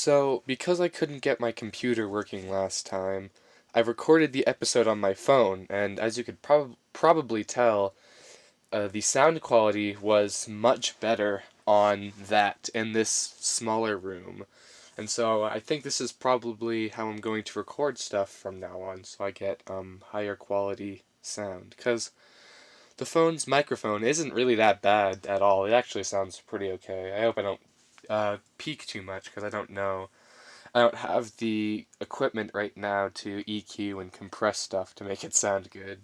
So, because I couldn't get my computer working last time, I recorded the episode on my phone, and as you could probably tell, the sound quality was much better on that in this smaller room. And so I think this is probably how I'm going to record stuff from now on, so I get higher quality sound. Because the phone's microphone isn't really that bad at all. It actually sounds pretty okay. I hope I don't peak too much, because I don't have the equipment right now to EQ and compress stuff to make it sound good.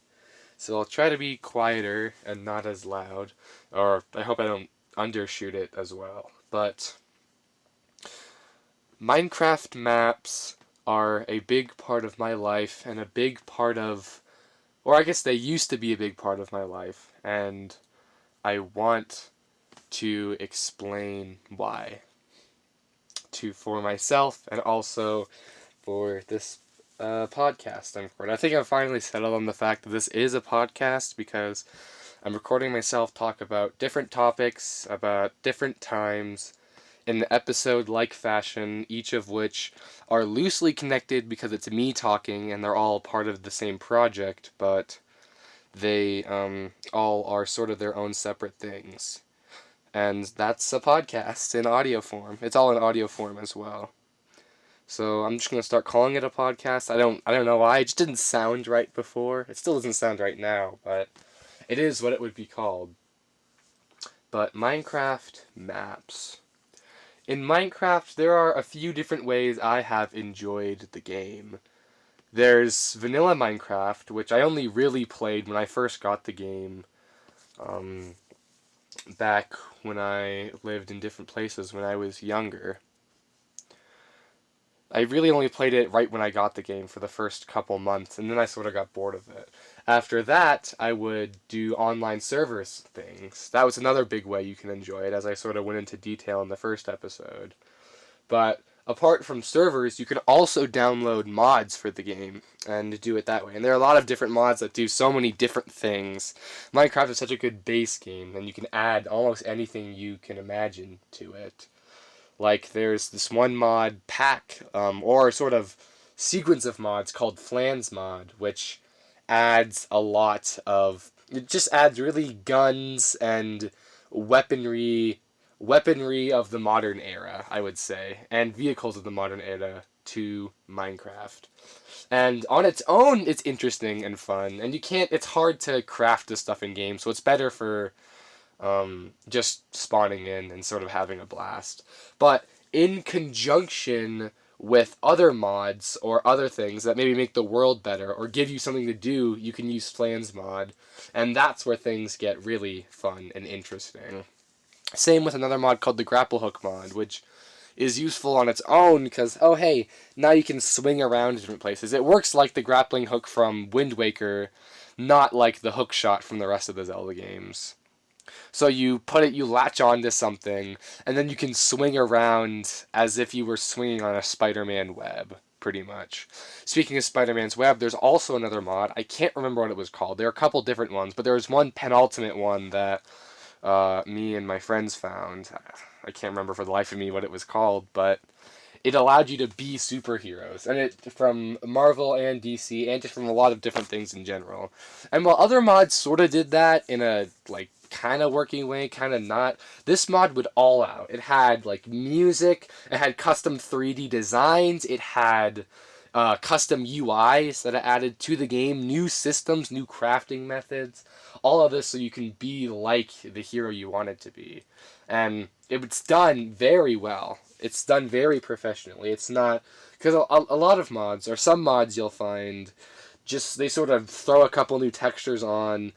So I'll try to be quieter and not as loud, or I hope I don't undershoot it as well. But Minecraft maps are a big part of my life and a big part of, or I guess they used to be a big part of my life, and I want to explain why to for myself and also for this podcast I'm recording. I think I've finally settled on the fact that this is a podcast because I'm recording myself talk about different topics, about different times, in the episode-like fashion, each of which are loosely connected because it's me talking and they're all part of the same project, but they all are sort of their own separate things. And that's a podcast in audio form. It's all in audio form as well. So I'm just gonna start calling it a podcast. I don't know why. It just didn't sound right before. It still doesn't sound right now, but it is what it would be called. But Minecraft maps. In Minecraft, there are a few different ways I have enjoyed the game. There's vanilla Minecraft, which I only really played when I first got the game, um, back when I lived in different places when I was younger. I really only played it right when I got the game for the first couple months, and then I sort of got bored of it. After that, I would do online servers things. That was another big way you can enjoy it, as I sort of went into detail in the first episode. But apart from servers, you can also download mods for the game and do it that way. And there are a lot of different mods that do so many different things. Minecraft is such a good base game, and you can add almost anything you can imagine to it. Like, there's this one mod pack, or sort of sequence of mods called Flans mod, which adds a lot of. It just adds really guns and weaponry, weaponry of the modern era, I would say, and vehicles of the modern era to Minecraft. And on its own, it's interesting and fun, and you can't. It's hard to craft this stuff in games, so it's better for just spawning in and sort of having a blast. But in conjunction with other mods or other things that maybe make the world better or give you something to do, you can use Flans mod, and that's where things get really fun and interesting. Same with another mod called the Grapple Hook mod, which is useful on its own because, oh hey, now you can swing around to different places. It works like the grappling hook from Wind Waker, not like the hook shot from the rest of the Zelda games. So you latch onto something, and then you can swing around as if you were swinging on a Spider-Man web, pretty much. Speaking of Spider-Man's web, there's also another mod. I can't remember what it was called. There are a couple different ones, but there was one penultimate one that me and my friends found. I can't remember for the life of me what it was called, but it allowed you to be superheroes, and it from Marvel and DC, and just from a lot of different things in general. And while other mods sort of did that in a like kind of working way, kind of not, this mod would all out. It had like music, it had custom 3D designs, it had custom UIs that it added to the game, new systems, new crafting methods, all of this so you can be like the hero you want it to be. And it's done very well. It's done very professionally. It's not because a lot of mods or some mods you'll find just they sort of throw a couple new textures on,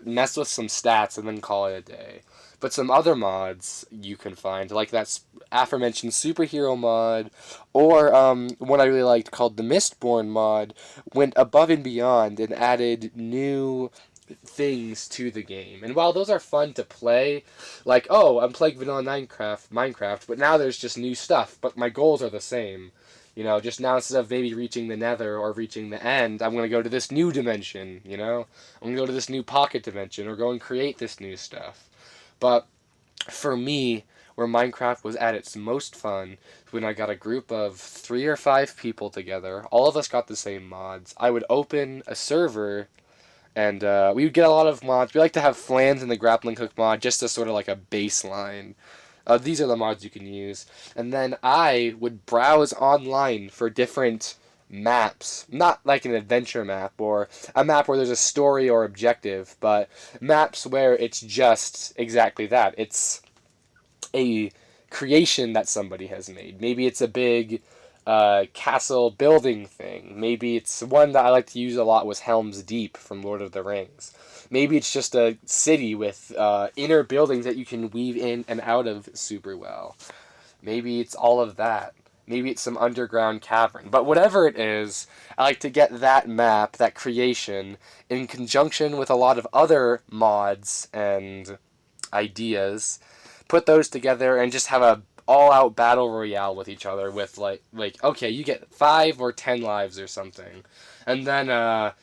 mess with some stats, and then call it a day. But some other mods you can find, like that aforementioned superhero mod, or one I really liked called the Mistborn mod, went above and beyond and added new things to the game. And while those are fun to play, like, oh, I'm playing vanilla Minecraft, but now there's just new stuff, but my goals are the same. You know, just now instead of maybe reaching the nether or reaching the end, I'm going to go to this new dimension, you know? I'm going to go to this new pocket dimension or go and create this new stuff. But for me, where Minecraft was at its most fun, when I got a group of 3 or 5 people together. All of us got the same mods. I would open a server, and we would get a lot of mods. We like to have flans in the grappling hook mod, just as sort of like a baseline. These are the mods you can use. And then I would browse online for different maps. Not like an adventure map or a map where there's a story or objective, but maps where it's just exactly that. It's a creation that somebody has made. Maybe it's a big castle building thing. Maybe it's one that I like to use a lot was Helm's Deep from Lord of the Rings. Maybe it's just a city with inner buildings that you can weave in and out of super well. Maybe it's all of that. Maybe it's some underground cavern. But whatever it is, I like to get that map, that creation, in conjunction with a lot of other mods and ideas, put those together and just have a all-out battle royale with each other with like okay, you get 5 or 10 lives or something, and then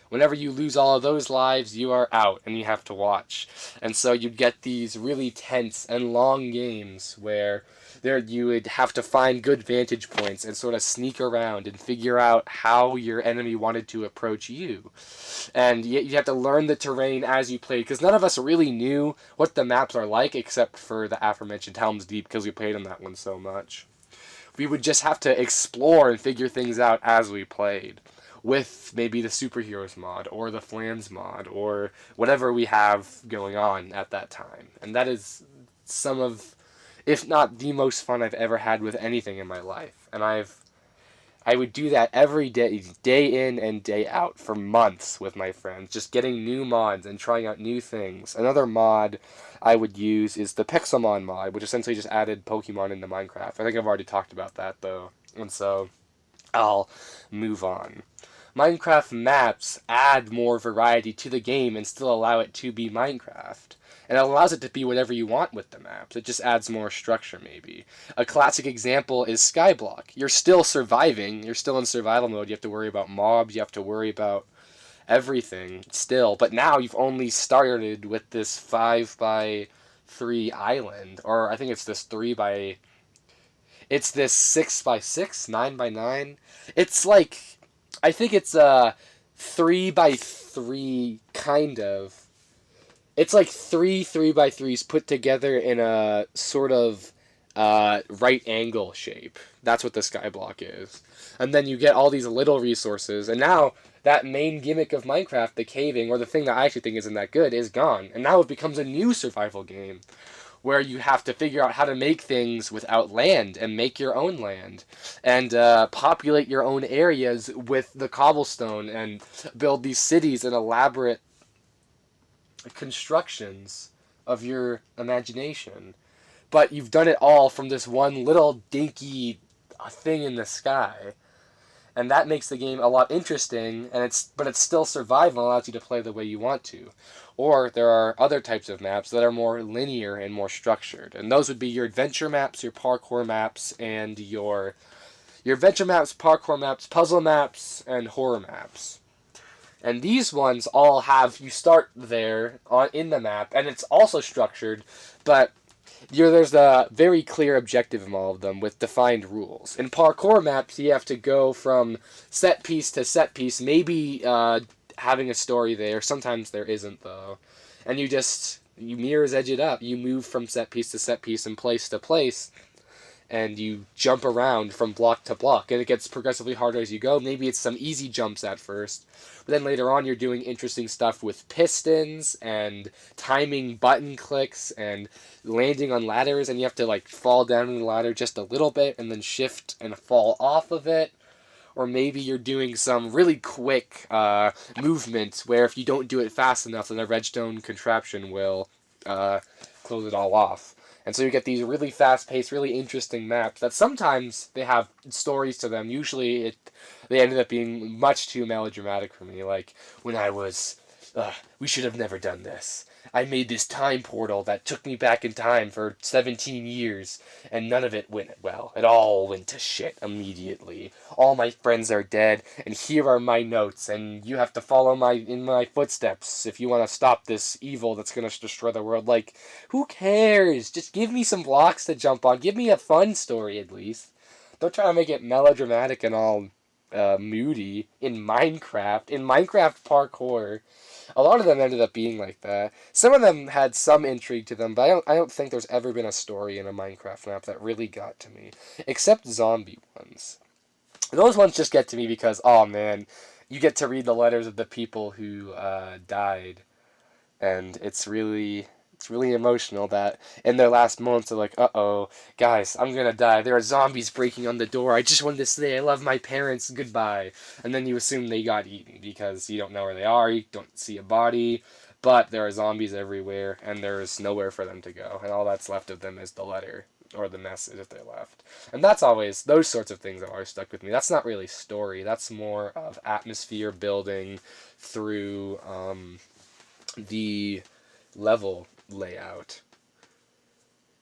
whenever you lose all of those lives, you are out and you have to watch. And so you'd get these really tense and long games where there you would have to find good vantage points and sort of sneak around and figure out how your enemy wanted to approach you. And you have to learn the terrain as you played, because none of us really knew what the maps are like except for the aforementioned Helm's Deep, because we played on that one so much. We would just have to explore and figure things out as we played, with maybe the superheroes mod or the flans mod or whatever we have going on at that time. And that is some of, if not the most fun I've ever had with anything in my life. And I would do that every day, day in and day out, for months with my friends, just getting new mods and trying out new things. Another mod I would use is the Pixelmon mod, which essentially just added Pokemon into Minecraft. I think I've already talked about that, though, and so I'll move on. Minecraft maps add more variety to the game and still allow it to be Minecraft. And it allows it to be whatever you want with the maps. It just adds more structure, maybe. A classic example is Skyblock. You're still surviving. You're still in survival mode. You have to worry about mobs. You have to worry about everything still. But now you've only started with this 5x3 island. Or I think it's this 3x... It's this 6x6, 9x9. It's like... I think it's a 3x3 kind of. It's like 3x3s put together in a sort of right angle shape. That's what the skyblock is. And then you get all these little resources. And now that main gimmick of Minecraft, the caving, or the thing that I actually think isn't that good, is gone. And now it becomes a new survival game where you have to figure out how to make things without land and make your own land and populate your own areas with the cobblestone and build these cities and elaborate constructions of your imagination. But you've done it all from this one little dinky thing in the sky. And that makes the game a lot interesting, but it's still survival and allows you to play the way you want to. Or there are other types of maps that are more linear and more structured. And those would be your adventure maps, your parkour maps, and your adventure maps, parkour maps, puzzle maps, and horror maps. And these ones all have, you start there in the map, and it's also structured, but there's a very clear objective in all of them with defined rules. In parkour maps, you have to go from set piece to set piece, maybe having a story there. Sometimes there isn't, though. And you mirror's edge it up. You move from set piece to set piece and place to place, and you jump around from block to block, and it gets progressively harder as you go. Maybe it's some easy jumps at first, but then later on you're doing interesting stuff with pistons and timing button clicks and landing on ladders, and you have to like fall down the ladder just a little bit and then shift and fall off of it. Or maybe you're doing some really quick movement where if you don't do it fast enough, then the redstone contraption will close it all off. And so you get these really fast-paced, really interesting maps that sometimes they have stories to them. Usually they ended up being much too melodramatic for me. Like, when I was, we should have never done this. I made this time portal that took me back in time for 17 years, and none of it went well. It all went to shit immediately. All my friends are dead, and here are my notes, and you have to follow in my footsteps if you want to stop this evil that's going to destroy the world. Like, who cares? Just give me some blocks to jump on. Give me a fun story, at least. Don't try to make it melodramatic and all moody in Minecraft. In Minecraft parkour, a lot of them ended up being like that. Some of them had some intrigue to them, but I don't think there's ever been a story in a Minecraft map that really got to me, except zombie ones. Those ones just get to me because, oh man, you get to read the letters of the people who died, and it's really emotional that in their last moments they're like, uh-oh, guys, I'm gonna die. There are zombies breaking on the door. I just wanted to say I love my parents. Goodbye. And then you assume they got eaten because you don't know where they are. You don't see a body. But there are zombies everywhere, and there's nowhere for them to go. And all that's left of them is the letter or the message that they left. And that's always, those sorts of things have always stuck with me. That's not really story. That's more of atmosphere building through the level layout.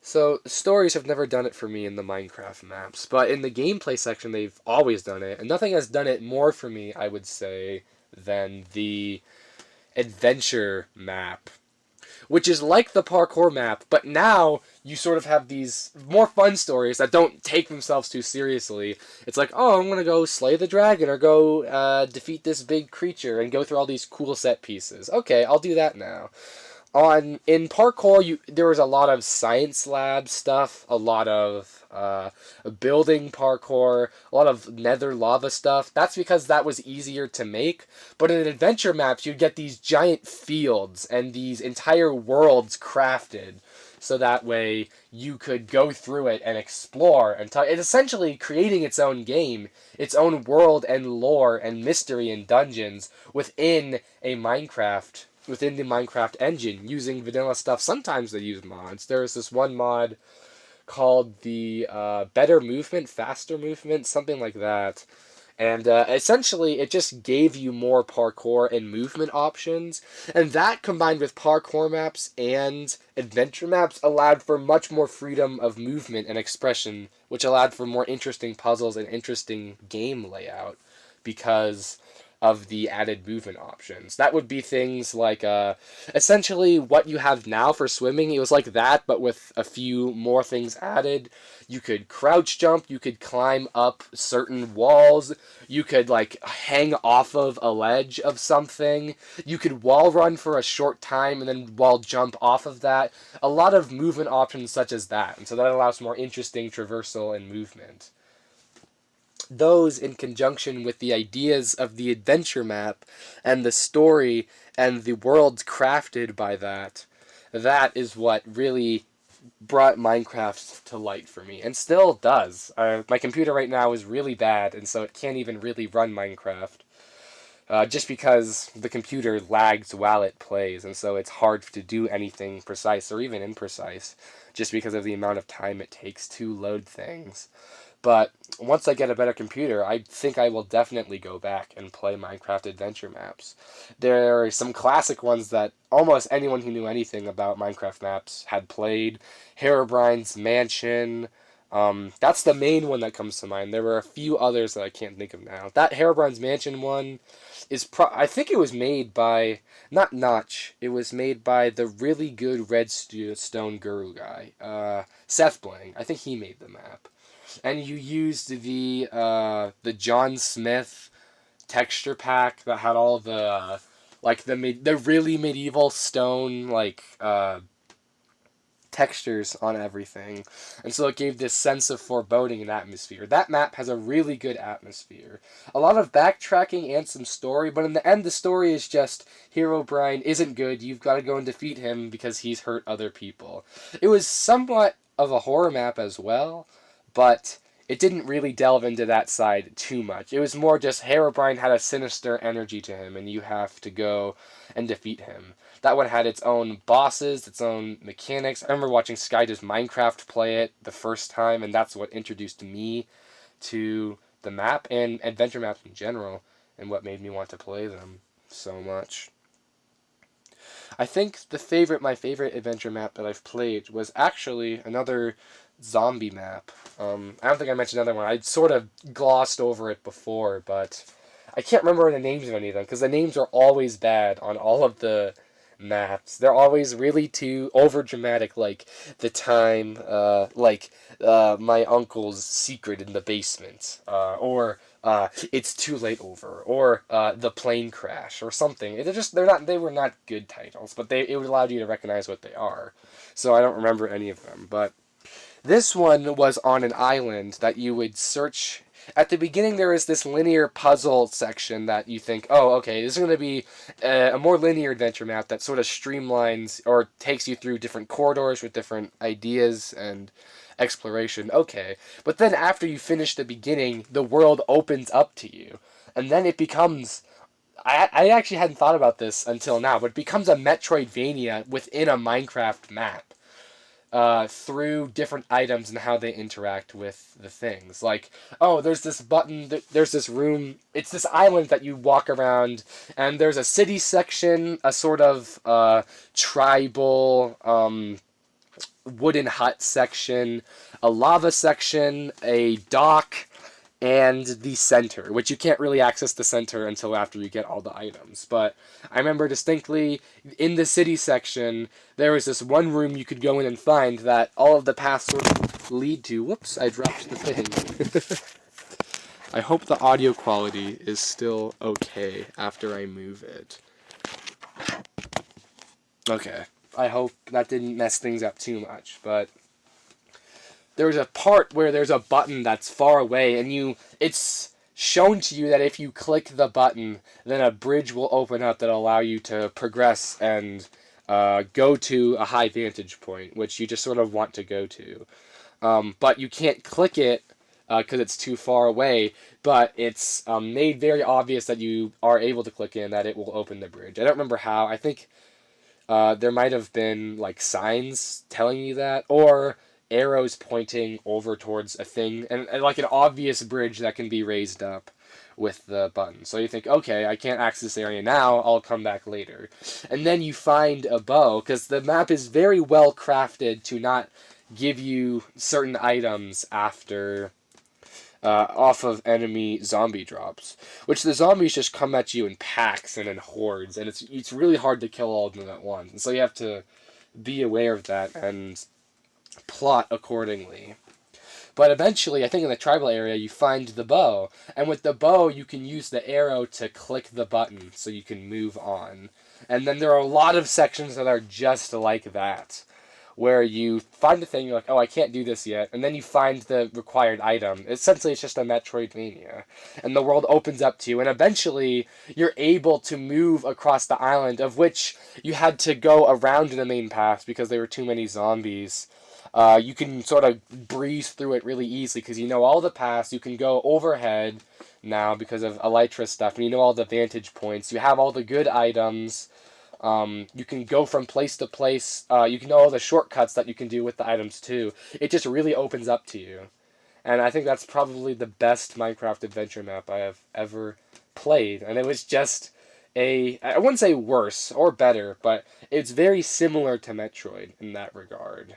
So, stories have never done it for me in the Minecraft maps, but in the gameplay section, they've always done it, and nothing has done it more for me, I would say, than the adventure map, which is like the parkour map, but now you sort of have these more fun stories that don't take themselves too seriously. It's like, oh, I'm going to go slay the dragon or go defeat this big creature and go through all these cool set pieces. Okay, I'll do that now. In parkour, there was a lot of science lab stuff, a lot of building parkour, a lot of nether lava stuff. That's because that was easier to make. But in adventure maps, you'd get these giant fields and these entire worlds crafted, so that way you could go through it and explore and it's essentially creating its own game, its own world and lore and mystery and dungeons within the Minecraft engine using vanilla stuff. Sometimes they use mods. There's this one mod called the Better Movement, Faster Movement, something like that. And essentially, it just gave you more parkour and movement options. And that combined with parkour maps and adventure maps allowed for much more freedom of movement and expression, which allowed for more interesting puzzles and interesting game layout because of the added movement options. That would be things like essentially what you have now for swimming. It was like that, but with a few more things added. You could crouch jump, you could climb up certain walls, you could like hang off of a ledge of something, you could wall run for a short time and then wall jump off of that. A lot of movement options such as that, and so that allows more interesting traversal and movement. Those in conjunction with the ideas of the adventure map and the story and the worlds crafted by that is what really brought Minecraft to light for me, and still does. My computer right now is really bad, and so it can't even really run Minecraft. Just because the computer lags while it plays, and so it's hard to do anything precise or even imprecise, just because of the amount of time it takes to load things. But once I get a better computer, I think I will definitely go back and play Minecraft adventure maps. There are some classic ones that almost anyone who knew anything about Minecraft maps had played. Herobrine's Mansion. That's the main one that comes to mind. There were a few others that I can't think of now. That Herobrine's Mansion one I think it was made by, not Notch, it was made by the really good Redstone Guru guy, Seth Bling. I think he made the map. And you used the John Smith texture pack that had all the like the really medieval stone textures on everything, and so it gave this sense of foreboding and atmosphere. That map has a really good atmosphere, a lot of backtracking and some story, but in the end the story is just Herobrine isn't good, you've got to go and defeat him because he's hurt other people. It was somewhat of a horror map as well, but it didn't really delve into that side too much. It was more just Herobrine had a sinister energy to him, and you have to go and defeat him. That one had its own bosses, its own mechanics. I remember watching Sky Does Minecraft play it the first time, and that's what introduced me to the map and adventure maps in general, and what made me want to play them so much. I think my favorite adventure map that I've played was actually another zombie map. I don't think I mentioned another one. I sort of glossed over it before, but I can't remember the names of any of them because the names are always bad on all of the maps. They're always really too over dramatic, like the time, my uncle's secret in the basement, or it's too late over, or the plane crash, or something. They were not good titles, but it would allow you to recognize what they are. So I don't remember any of them, but this one was on an island that you would search. At the beginning, there is this linear puzzle section that you think, oh, okay, this is going to be a more linear adventure map that sort of streamlines or takes you through different corridors with different ideas and exploration. Okay. But then after you finish the beginning, the world opens up to you. And then it becomes. I actually hadn't thought about this until now, but it becomes a Metroidvania within a Minecraft map through different items and how they interact with the things. Like, oh, there's this button, there's this room, it's this island that you walk around, and there's a city section, a sort of tribal wooden hut section, a lava section, a dock, and the center, which you can't really access the center until after you get all the items. But I remember distinctly in the city section, there was this one room you could go in and find that all of the paths sort of lead to. Whoops, I dropped the thing. I hope the audio quality is still okay after I move it. Okay, I hope that didn't mess things up too much, but there's a part where there's a button that's far away, and it's shown to you that if you click the button, then a bridge will open up that'll allow you to progress and go to a high vantage point, which you just sort of want to go to. But you can't click it because it's too far away, but it's made very obvious that you are able to click in, that it will open the bridge. I don't remember how. I think there might have been like signs telling you that, or arrows pointing over towards a thing, and like an obvious bridge that can be raised up with the button. So you think, okay, I can't access this area now, I'll come back later. And then you find a bow, because the map is very well crafted to not give you certain items after off of enemy zombie drops, which the zombies just come at you in packs and in hordes, and it's really hard to kill all of them at once. And so you have to be aware of that and plot accordingly. But eventually, I think in the tribal area, you find the bow, and with the bow, you can use the arrow to click the button so you can move on. And then there are a lot of sections that are just like that, where you find a thing, you're like, oh, I can't do this yet, and then you find the required item. Essentially, it's just a Metroidvania. And the world opens up to you, and eventually, you're able to move across the island, of which you had to go around the main path because there were too many zombies. You can sort of breeze through it really easily because you know all the paths. You can go overhead now because of Elytra stuff, and you know all the vantage points. You have all the good items. You can go from place to place. You can know all the shortcuts that you can do with the items too. It just really opens up to you. And I think that's probably the best Minecraft adventure map I have ever played. And it was just I wouldn't say worse or better, but it's very similar to Metroid in that regard.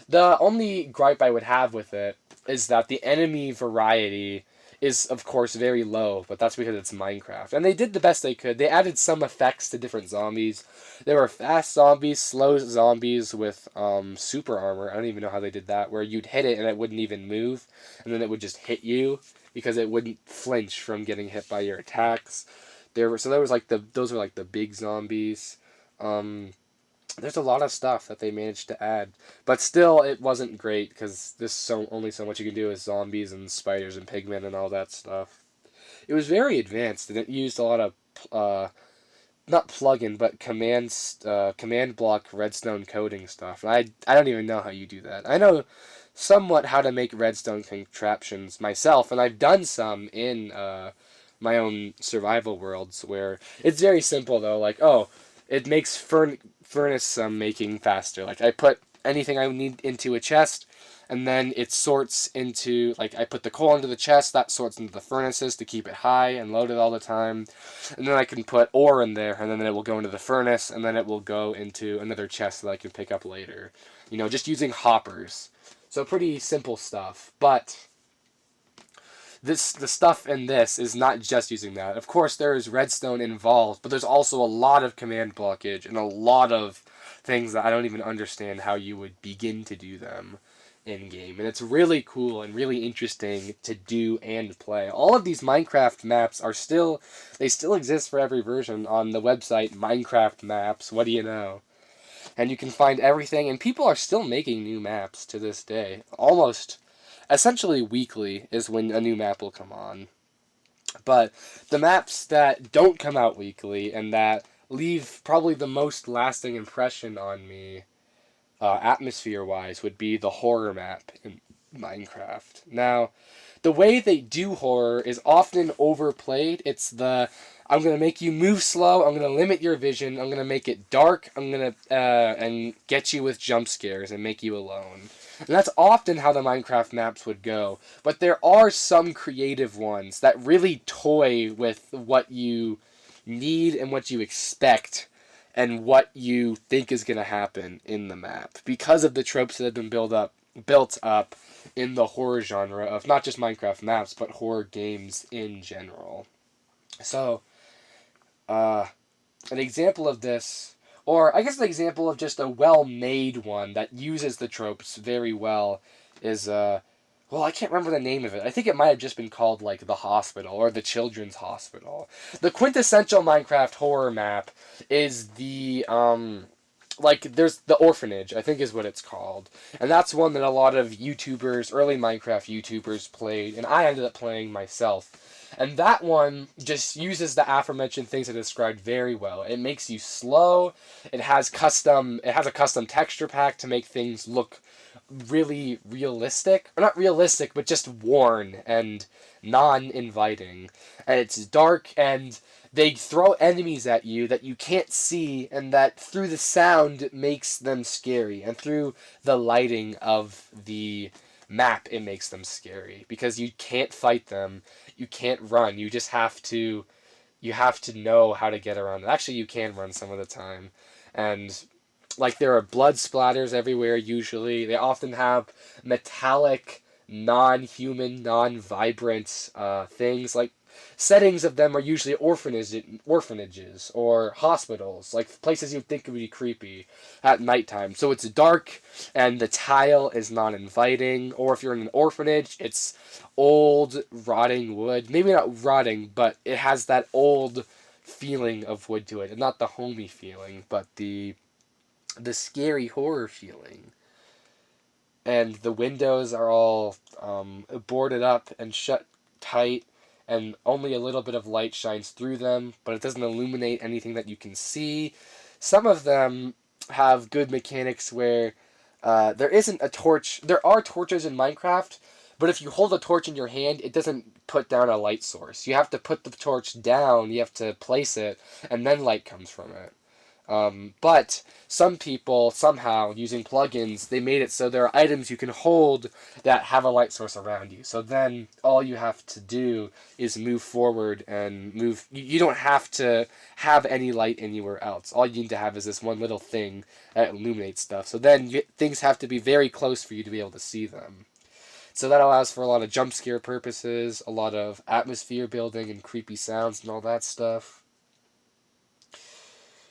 The only gripe I would have with it is that the enemy variety is, of course, very low, but that's because it's Minecraft. And they did the best they could. They added some effects to different zombies. There were fast zombies, slow zombies with super armor. I don't even know how they did that, where you'd hit it and it wouldn't even move, and then it would just hit you because it wouldn't flinch from getting hit by your attacks. Those were like the big zombies. There's a lot of stuff that they managed to add, but still it wasn't great because there's only so much you can do with zombies and spiders and pigmen and all that stuff. It was very advanced, and it used a lot of not plugin but command block redstone coding stuff. And I don't even know how you do that. I know somewhat how to make redstone contraptions myself, and I've done some in my own survival worlds where it's very simple though. Like, oh, it makes furnace making faster. Like, I put anything I need into a chest, and then it sorts into, like, I put the coal into the chest, that sorts into the furnaces to keep it high and loaded all the time, and then I can put ore in there, and then it will go into the furnace, and then it will go into another chest that I can pick up later. Just using hoppers. So pretty simple stuff, but the stuff in this is not just using that. Of course, there is redstone involved, but there's also a lot of command blockage and a lot of things that I don't even understand how you would begin to do them in game. And it's really cool and really interesting to do and play. All of these Minecraft maps they still exist for every version on the website Minecraft Maps. What do you know? And you can find everything, and people are still making new maps to this day. Almost, essentially weekly is when a new map will come on. But the maps that don't come out weekly and that leave probably the most lasting impression on me, atmosphere-wise, would be the horror map in Minecraft. Now, the way they do horror is often overplayed. It's I'm gonna make you move slow. I'm gonna limit your vision. I'm gonna make it dark. I'm gonna and get you with jump scares and make you alone. And that's often how the Minecraft maps would go. But there are some creative ones that really toy with what you need and what you expect and what you think is going to happen in the map because of the tropes that have been built up in the horror genre of not just Minecraft maps but horror games in general. So, an example of this, or I guess an example of just a well-made one that uses the tropes very well is, well, I can't remember the name of it. I think it might have just been called, like, The Hospital or The Children's Hospital. The quintessential Minecraft horror map is there's the orphanage, I think is what it's called. And that's one that a lot of YouTubers, early Minecraft YouTubers played, and I ended up playing myself. And that one just uses the aforementioned things I described very well. It makes you slow. It has a custom texture pack to make things look really realistic. Or not realistic, but just worn and non-inviting. And it's dark, and they throw enemies at you that you can't see, and that through the sound makes them scary. And through the lighting of the map, it makes them scary. Because you can't fight them. You can't run. You have to know how to get around it. Actually, you can run some of the time. And, like, there are blood splatters everywhere, usually. They often have metallic, non-human, non-vibrant things. Like, settings of them are usually orphanages or hospitals, like places you'd think would be creepy at nighttime. So it's dark, and the tile is non-inviting. Or if you're in an orphanage, it's old, rotting wood. Maybe not rotting, but it has that old feeling of wood to it, and not the homey feeling, but the scary horror feeling. And the windows are all boarded up and shut tight, and only a little bit of light shines through them, but it doesn't illuminate anything that you can see. Some of them have good mechanics where there isn't a torch. There are torches in Minecraft, but if you hold a torch in your hand, it doesn't put down a light source. You have to put the torch down, you have to place it, and then light comes from it. But some people, somehow, using plugins, they made it so there are items you can hold that have a light source around you. So then all you have to do is move forward and move. You don't have to have any light anywhere else. All you need to have is this one little thing that illuminates stuff. So then things have to be very close for you to be able to see them. So that allows for a lot of jump scare purposes, a lot of atmosphere building and creepy sounds and all that stuff.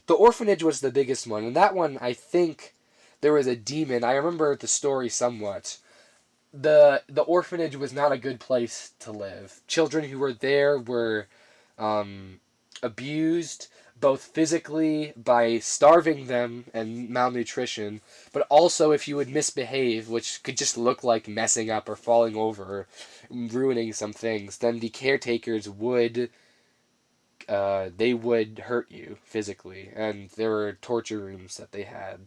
The orphanage was the biggest one, and that one, I think there was a demon. I remember the story somewhat. The orphanage was not a good place to live. Children who were there were abused, both physically by starving them and malnutrition, but also if you would misbehave, which could just look like messing up or falling over, ruining some things, then the caretakers would they would hurt you physically, and there were torture rooms that they had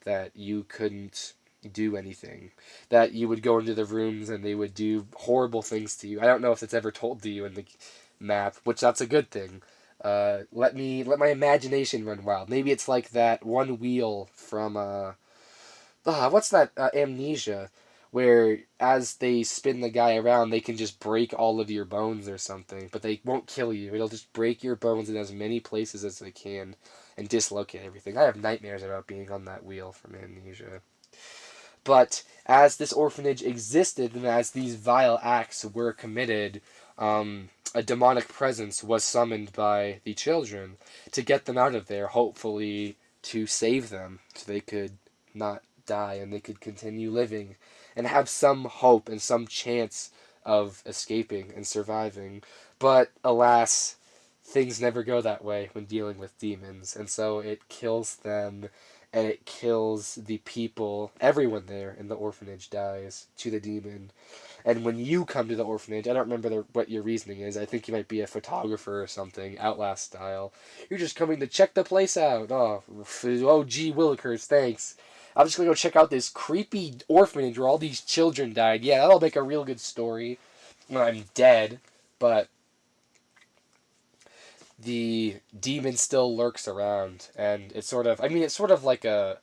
that you couldn't do anything. That you would go into the rooms and they would do horrible things to you. I don't know if it's ever told to you in the map, which that's a good thing. Let my imagination run wild. Maybe it's like that one wheel from what's that Amnesia, where as they spin the guy around, they can just break all of your bones or something, but they won't kill you. It'll just break your bones in as many places as they can and dislocate everything. I have nightmares about being on that wheel from Amnesia. But as this orphanage existed and as these vile acts were committed, a demonic presence was summoned by the children to get them out of there, hopefully to save them so they could not die and they could continue living and have some hope and some chance of escaping and surviving. But alas, things never go that way when dealing with demons, and so it kills them and it kills the people. Everyone there in the orphanage dies to the demon. And when you come to the orphanage, I don't remember what your reasoning is. I think you might be a photographer or something, Outlast style. You're just coming to check the place out. Oh, gee willikers, thanks. I'm just gonna go check out this creepy orphanage where all these children died. Yeah, that'll make a real good story when I'm dead. But the demon still lurks around, and it's sort of, it's sort of like a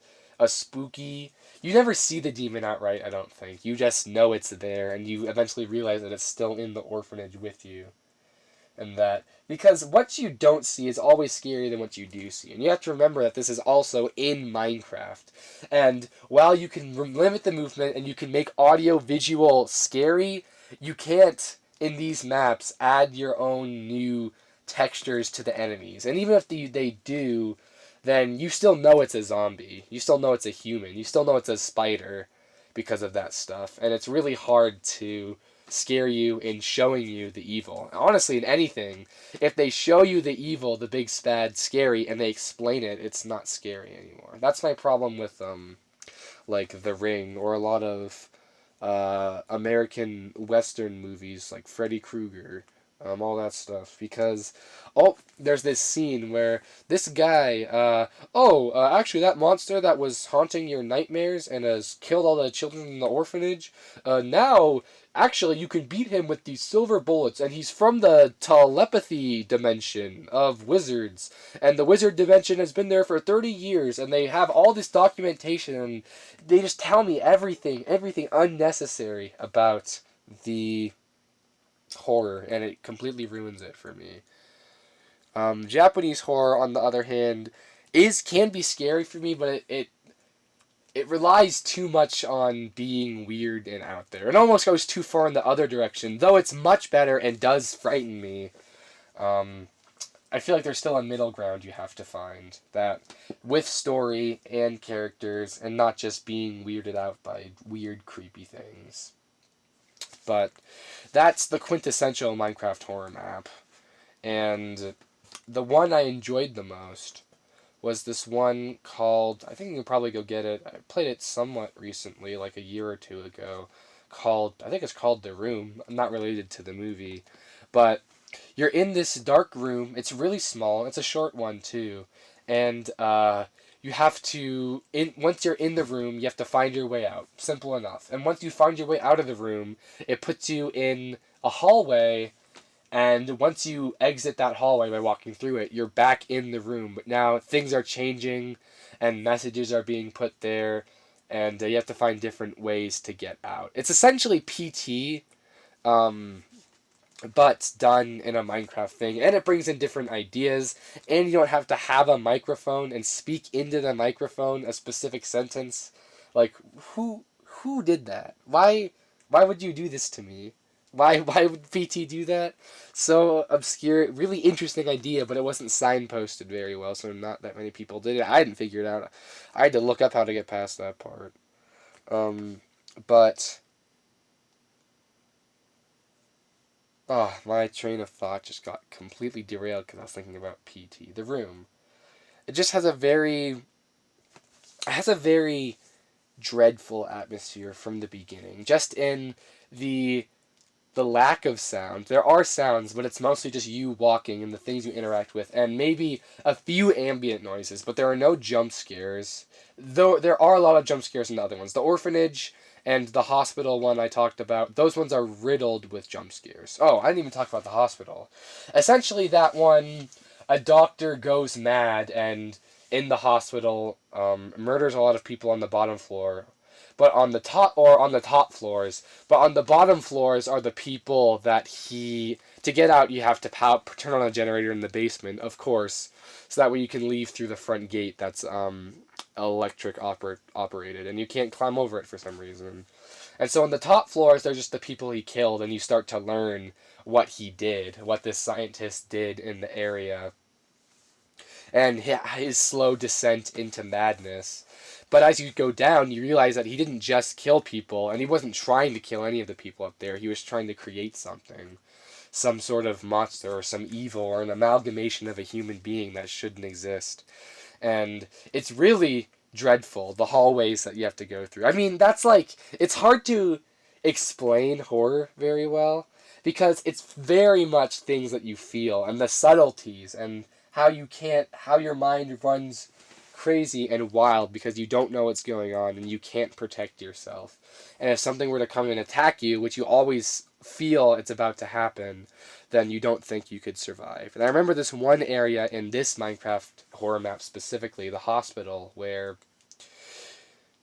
spooky, you never see the demon outright, I don't think. You just know it's there, and you eventually realize that it's still in the orphanage with you. And that, because what you don't see is always scarier than what you do see. And you have to remember that this is also in Minecraft. And while you can limit the movement and you can make audio visual scary, you can't, in these maps, add your own new textures to the enemies. And even if they do, then you still know it's a zombie. You still know it's a human. You still know it's a spider because of that stuff. And it's really hard to scare you in showing you the evil. Honestly, in anything, if they show you the evil, the big bad scary, and they explain it, it's not scary anymore. That's my problem with like The Ring or a lot of American Western movies like Freddy Krueger, all that stuff. Because there's this scene where this guy, actually that monster that was haunting your nightmares and has killed all the children in the orphanage, now actually you can beat him with these silver bullets, and he's from the telepathy dimension of wizards, and the wizard dimension has been there for 30 years, and they have all this documentation, and they just tell me everything unnecessary about the horror, and it completely ruins it for me. Japanese horror, on the other hand, can be scary for me, but it relies too much on being weird and out there. It almost goes too far in the other direction, though it's much better and does frighten me. I feel like there's still a middle ground you have to find, that with story and characters, and not just being weirded out by weird, creepy things. But that's the quintessential Minecraft horror map. And the one I enjoyed the most was this one called, I think you can probably go get it. I played it somewhat recently, like a year or two ago, I think it's called The Room. I'm not related to the movie. But you're in this dark room. It's really small. It's a short one, too. And you have to, once you're in the room, you have to find your way out. Simple enough. And once you find your way out of the room, it puts you in a hallway. And once you exit that hallway by walking through it, you're back in the room. But now things are changing, and messages are being put there, and you have to find different ways to get out. It's essentially PT, but done in a Minecraft thing, and it brings in different ideas, and you don't have to have a microphone and speak into the microphone a specific sentence. Like, who did that? Why would you do this to me? Why would PT do that? So obscure, really interesting idea, but it wasn't signposted very well, so not that many people did it. I didn't figure it out. I had to look up how to get past that part. But my train of thought just got completely derailed because I was thinking about PT. The Room. It just has a very dreadful atmosphere from the beginning. Just in the lack of sound. There are sounds, but it's mostly just you walking and the things you interact with, and maybe a few ambient noises, but there are no jump scares. Though there are a lot of jump scares in the other ones. The orphanage and the hospital one I talked about, those ones are riddled with jump scares. Oh, I didn't even talk about the hospital. Essentially, that one, a doctor goes mad and in the hospital murders a lot of people on the bottom floor. but on the top floors. But on the bottom floors are the people that he. To get out, you have to turn on a generator in the basement, of course, so that way you can leave through the front gate that's operated, and you can't climb over it for some reason. And so on the top floors, they're just the people he killed, and you start to learn what he did, what this scientist did in the area, and his slow descent into madness. But as you go down, you realize that he didn't just kill people, and he wasn't trying to kill any of the people up there. He was trying to create something. Some sort of monster, or some evil, or an amalgamation of a human being that shouldn't exist. And it's really dreadful, the hallways that you have to go through. I mean, that's like, it's hard to explain horror very well, because it's very much things that you feel, and the subtleties, and how your mind runs crazy and wild because you don't know what's going on and you can't protect yourself. And if something were to come and attack you, which you always feel it's about to happen, then you don't think you could survive. And I remember this one area in this Minecraft horror map specifically, the hospital, where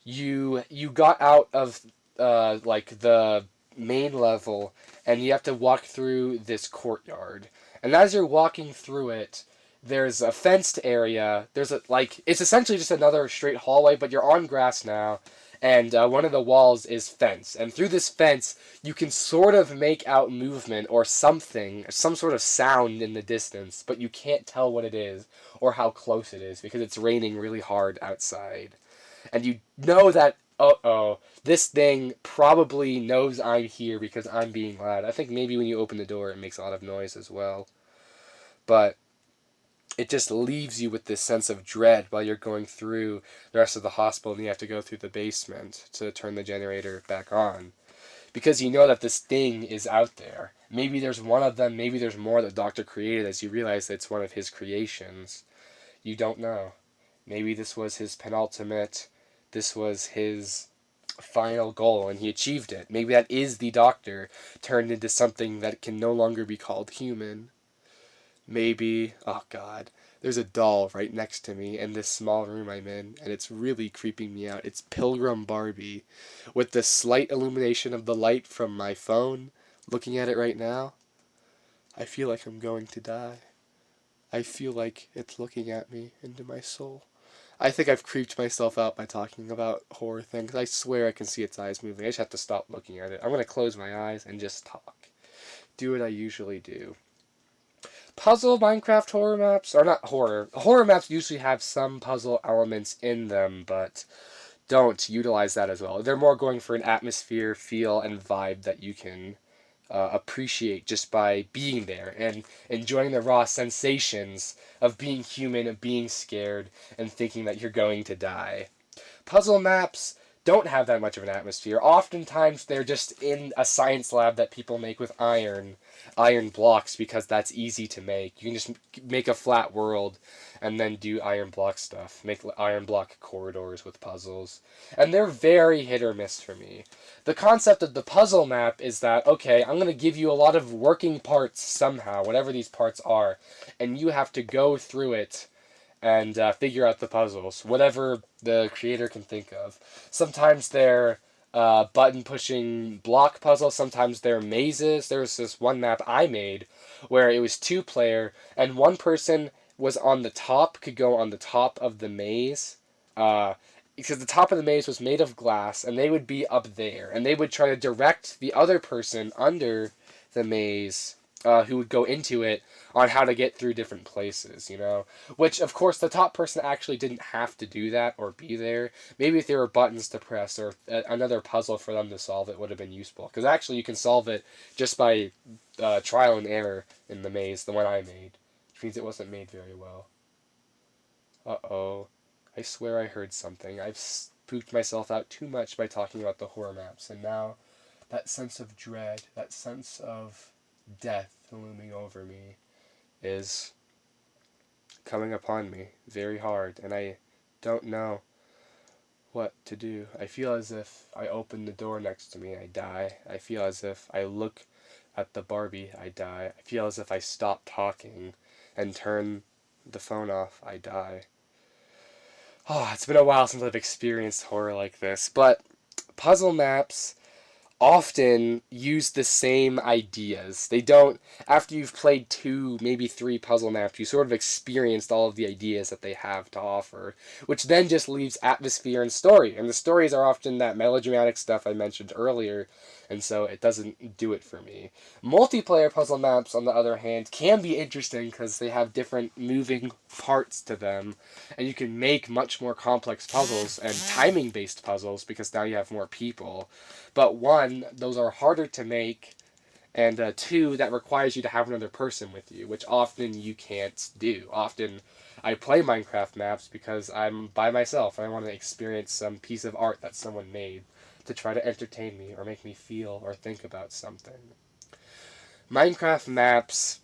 you got out of like the main level and you have to walk through this courtyard. And as you're walking through it, there's a fenced area. There's a like it's essentially just another straight hallway, but you're on grass now, and one of the walls is fence. And through this fence, you can sort of make out movement or something, some sort of sound in the distance, but you can't tell what it is or how close it is because it's raining really hard outside. And you know that, uh-oh, this thing probably knows I'm here because I'm being loud. I think maybe when you open the door, it makes a lot of noise as well. But it just leaves you with this sense of dread while you're going through the rest of the hospital, and you have to go through the basement to turn the generator back on. Because you know that this thing is out there. Maybe there's one of them, maybe there's more that Doctor created as you realize that it's one of his creations. You don't know. Maybe this was his penultimate, this was his final goal, and he achieved it. Maybe that is the Doctor turned into something that can no longer be called human. Maybe, oh god, there's a doll right next to me in this small room I'm in, and it's really creeping me out. It's Pilgrim Barbie. With the slight illumination of the light from my phone, looking at it right now, I feel like I'm going to die. I feel like it's looking at me into my soul. I think I've creeped myself out by talking about horror things. I swear I can see its eyes moving. I just have to stop looking at it. I'm going to close my eyes and just talk. Do what I usually do. Puzzle Minecraft horror maps, or not horror. Horror maps usually have some puzzle elements in them, but don't utilize that as well. They're more going for an atmosphere, feel, and vibe that you can appreciate just by being there and enjoying the raw sensations of being human, of being scared, and thinking that you're going to die. Puzzle maps don't have that much of an atmosphere. Oftentimes they're just in a science lab that people make with iron blocks because that's easy to make. You can just make a flat world and then do iron block stuff. Make iron block corridors with puzzles. And they're very hit or miss for me. The concept of the puzzle map is that, okay, I'm going to give you a lot of working parts somehow, whatever these parts are, and you have to go through it and figure out the puzzles, whatever the creator can think of. Sometimes they're button-pushing block puzzles, sometimes they're mazes. There was this one map I made where it was two-player, and one person was on the top, could go on the top of the maze, because the top of the maze was made of glass, and they would be up there, and they would try to direct the other person under the maze, who would go into it, on how to get through different places, you know? Which, of course, the top person actually didn't have to do that or be there. Maybe if there were buttons to press or another puzzle for them to solve, it would have been useful. Because actually you can solve it just by trial and error in the maze, the one I made. Which means it wasn't made very well. Uh-oh. I swear I heard something. I've spooked myself out too much by talking about the horror maps, and now that sense of dread, that sense of death looming over me is coming upon me very hard, and I don't know what to do. I feel as if I open the door next to me, I die. I feel as if I look at the Barbie, I die. I feel as if I stop talking and turn the phone off, I die. Oh, it's been a while since I've experienced horror like this, but puzzle maps often use the same ideas. They don't, after you've played two, maybe three puzzle maps, you sort of experienced all of the ideas that they have to offer, which then just leaves atmosphere and story. And the stories are often that melodramatic stuff I mentioned earlier, and so it doesn't do it for me. Multiplayer puzzle maps, on the other hand, can be interesting because they have different moving parts to them, and you can make much more complex puzzles and timing-based puzzles because now you have more people. But one, those are harder to make, and two, that requires you to have another person with you, which often you can't do. Often I play Minecraft maps because I'm by myself and I want to experience some piece of art that someone made to try to entertain me or make me feel or think about something. Minecraft maps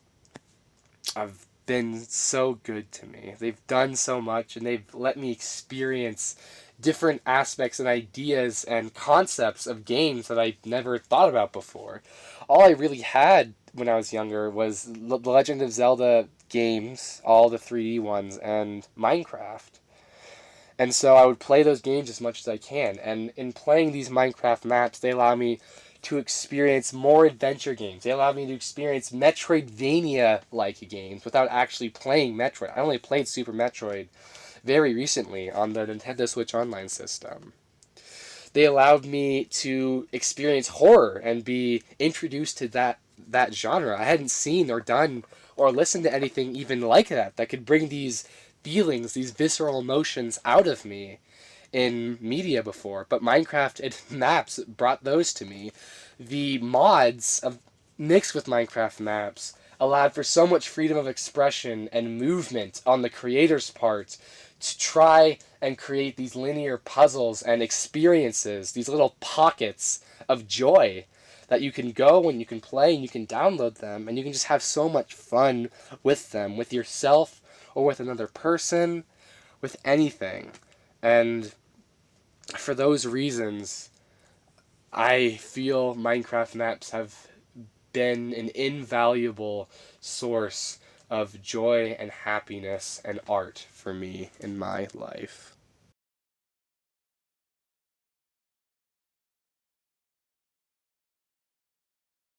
have been so good to me. They've done so much and they've let me experience different aspects and ideas and concepts of games that I never thought about before. All I really had when I was younger was The Legend of Zelda games, all the 3D ones, and Minecraft. And so I would play those games as much as I can. And in playing these Minecraft maps, they allow me to experience more adventure games. They allow me to experience Metroidvania-like games without actually playing Metroid. I only played Super Metroid very recently on the Nintendo Switch Online system. They allowed me to experience horror and be introduced to that genre. I hadn't seen or done or listened to anything even like that could bring these feelings, these visceral emotions out of me in media before. But Minecraft and maps brought those to me. The mods of mixed with Minecraft maps allowed for so much freedom of expression and movement on the creator's part to try and create these linear puzzles and experiences, these little pockets of joy that you can go and you can play and you can download them and you can just have so much fun with them, with yourself or with another person, with anything. And for those reasons, I feel Minecraft maps have been an invaluable source of joy and happiness and art for me in my life.